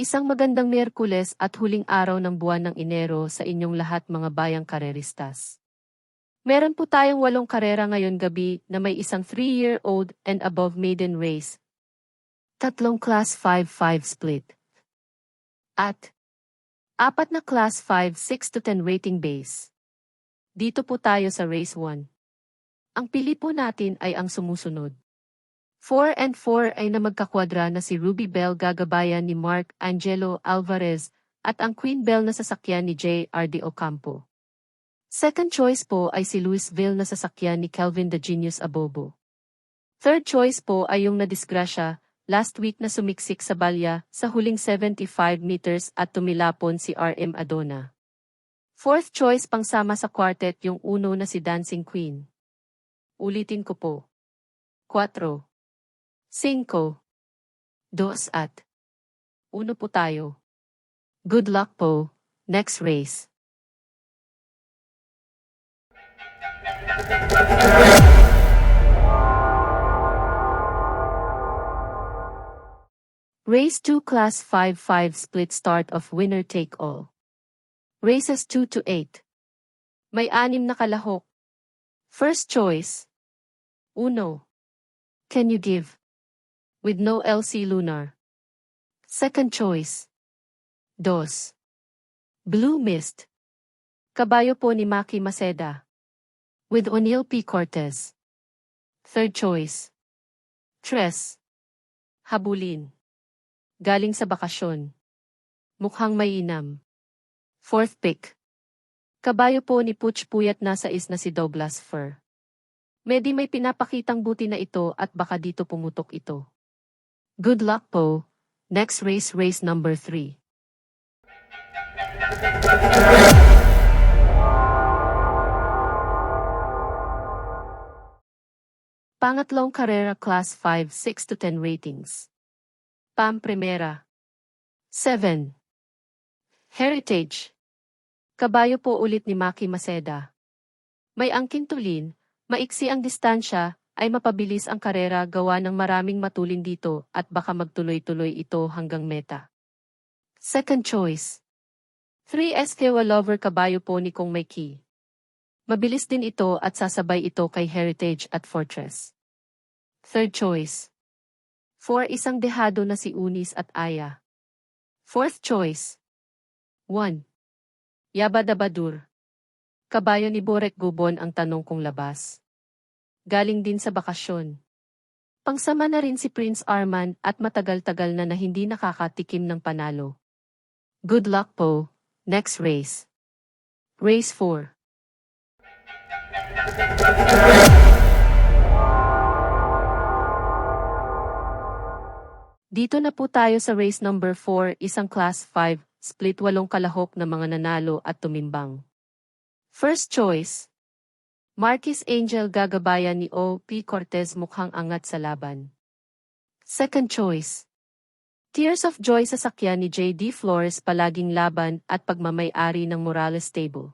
Isang magandang Miyerkules at huling araw ng buwan ng Enero sa inyong lahat mga bayang kareristas. Meron po tayong 8 karera ngayon gabi na may isang 3-year-old and above maiden race. 3 Class 5-5 split. At 4 na Class 5 6-10 rating base. Dito po tayo sa Race 1. Ang pili po natin ay ang sumusunod. 4 and 4 ay na magkakwadra na si Ruby Bell gagabayan ni Mark Angelo Alvarez at ang Queen Bell na sasakyan ni J.R.D. Ocampo. Second choice po ay si Louisville na sasakyan ni Kelvin the Genius Abobo. Third choice po ay yung nadisgrasya last week na sumiksik sa balya sa huling 75 meters at tumilapon si R.M. Adona. Fourth choice pangsama sa quartet yung uno na si Dancing Queen. Ulitin ko po. 4, 5, 2 at 1 po tayo. Good luck po. Next race. Race 2 Class 5-5 split start of winner take all. Races 2 to 8. May 6 na kalahok. First choice. 1. Can you give? With no LC Lunar. Second choice. 2. Blue Mist. Kabayo po ni Maki Maceda. With O'Neil P. Cortez. Third choice. 3. Habulin. Galing sa bakasyon. Mukhang mainam. Fourth pick. Kabayo po ni Putch Puyat nasa is na si Douglas Fur. Medi may pinapakitang buti na ito at baka dito pumutok ito. Good luck po. Next race, race number 3. Pangatlong karera Class 5 6-10 ratings. Pam Primera. 7. Heritage. Kabayo po ulit ni Maki Maceda. May angkin tulin, maiksi ang distansya, ay mapabilis ang karera gawa ng maraming matulin dito at baka magtuloy-tuloy ito hanggang meta. Second choice. 3 Eskewa Lover kabayo po ni Kong Maiki. Mabilis din ito at sasabay ito kay Heritage at Fortress. Third choice. 4 isang dehado na si Unis at Aya. Fourth choice. 1. Yabadabadur. Kabayo ni Borek Gubon ang tanong kong labas. Galing din sa bakasyon. Pangsama na rin si Prince Arman at matagal-tagal na hindi nakakatikim ng panalo. Good luck po. Next race. Race 4. Dito na po tayo sa race number 4, isang Class 5, split 8 kalahok na mga nanalo at tumimbang. First choice. Marquis Angel gagabayan ni O.P. Cortez mukhang angat sa laban. Second choice. Tears of Joy sasakyan ni J.D. Flores palaging laban at pagmamay-ari ng Morales Stable.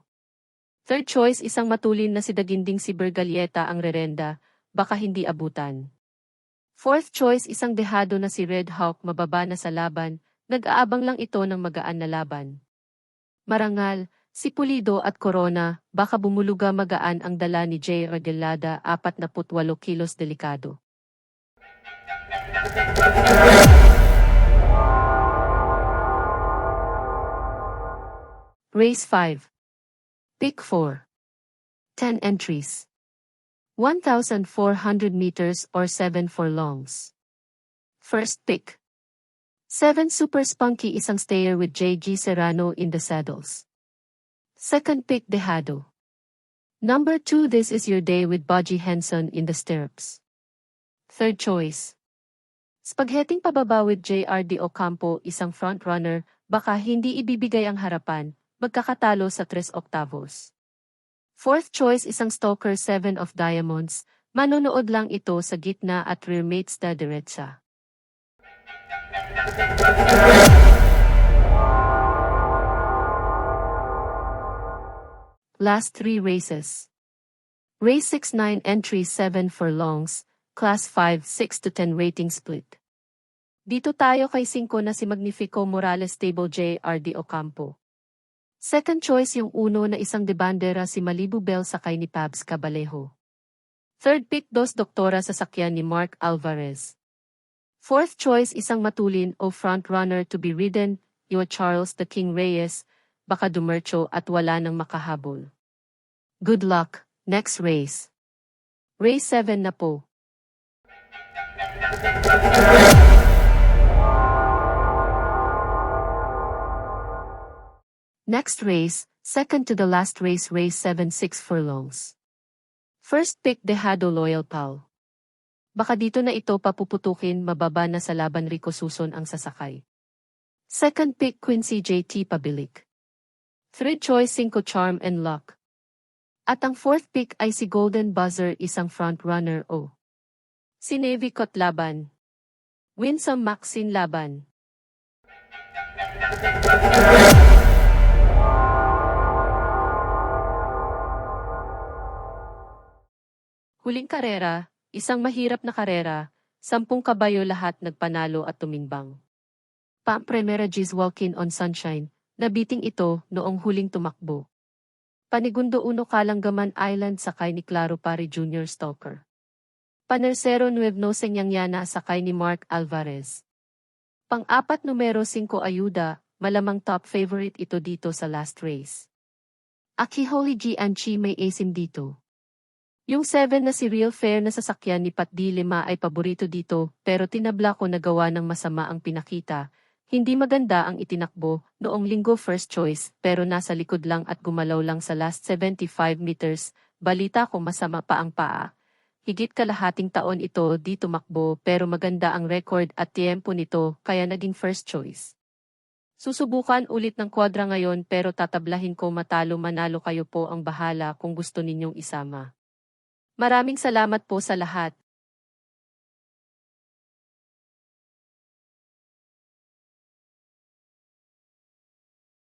Third choice isang matulin na si Daginding si Bergalieta ang rerenda, baka hindi abutan. Fourth choice isang dehado na si Red Hawk mababa na sa laban, nag-aabang lang ito ng magaan na laban. Marangal, si Pulido at Corona, baka bumuluga magaan ang dala ni J. Regalada 48 kilos delikado. Race 5. Pick 4. 10 entries. 1,400 meters or 7 furlongs. First pick. 7 Super Spunky isang stayer with J.G. Serrano in the saddles. Second pick Dehado. Number 2 This Is Your Day with Bodgie Henson in the stirrups. Third choice. Spaghetting pababa with J.R.D. Ocampo isang frontrunner, baka hindi ibibigay ang harapan, magkakatalo sa 3 octavos. Fourth choice isang Stalker 7 of Diamonds, manonood lang ito sa gitna at rear mates da derecha. Last 3 races. Race 6 9 entries 7 furlongs, Class 5 6-10 rating split. Dito tayo kay 5 na si Magnifico Morales Table J.R.D. Ocampo. Second choice yung uno na isang de bandera si Malibu Bell sakay ni Pabs Cabalejo. Third pick dos doktora sasakyan ni Mark Alvarez. Fourth choice isang matulin o frontrunner to be ridden, Yo Charles the King Reyes, baka dumercho at wala nang makahabol. Good luck, next race. Race 7 na po. Next race, second to the last race, race 7 6 furlongs. First pick Dejado Loyal Pal. Baka dito na ito papuputukin, mababa na sa laban Rico Suson ang sasakay. Second pick Quincy JT Pabilik. Third choice 5 Charm and Luck. At ang fourth pick ay si Golden Buzzer, isang frontrunner o si Navy Cot laban. Winsome Maxine laban. Huling karera, isang mahirap na karera, 10 kabayo lahat nagpanalo at tuminbang. Primera G's Walking on Sunshine, nabiting ito noong huling tumakbo. Panigundo uno Kalanggaman Island sakay ni Claro Pari Jr. Stalker. Panersero Nuevno Senyangyana sakay ni Mark Alvarez. Pang-apat numero 5 Ayuda, malamang top favorite ito dito sa last race. Aki Holy G Anchi may asim dito. Yung 7 na si Real Fair na sasakyan ni Pat D. Lima ay paborito dito, pero tinabla ko na gawa ng masama ang pinakita. Hindi maganda ang itinakbo, noong linggo first choice, pero nasa likod lang at gumalaw lang sa last 75 meters. Balita ko masama pa ang paa. Higit kalahating taon ito di tumakbo, pero maganda ang record at tiempo nito, kaya naging first choice. Susubukan ulit ng kwadra ngayon pero tatablahin ko matalo manalo, kayo po ang bahala kung gusto ninyong isama. Maraming salamat po sa lahat.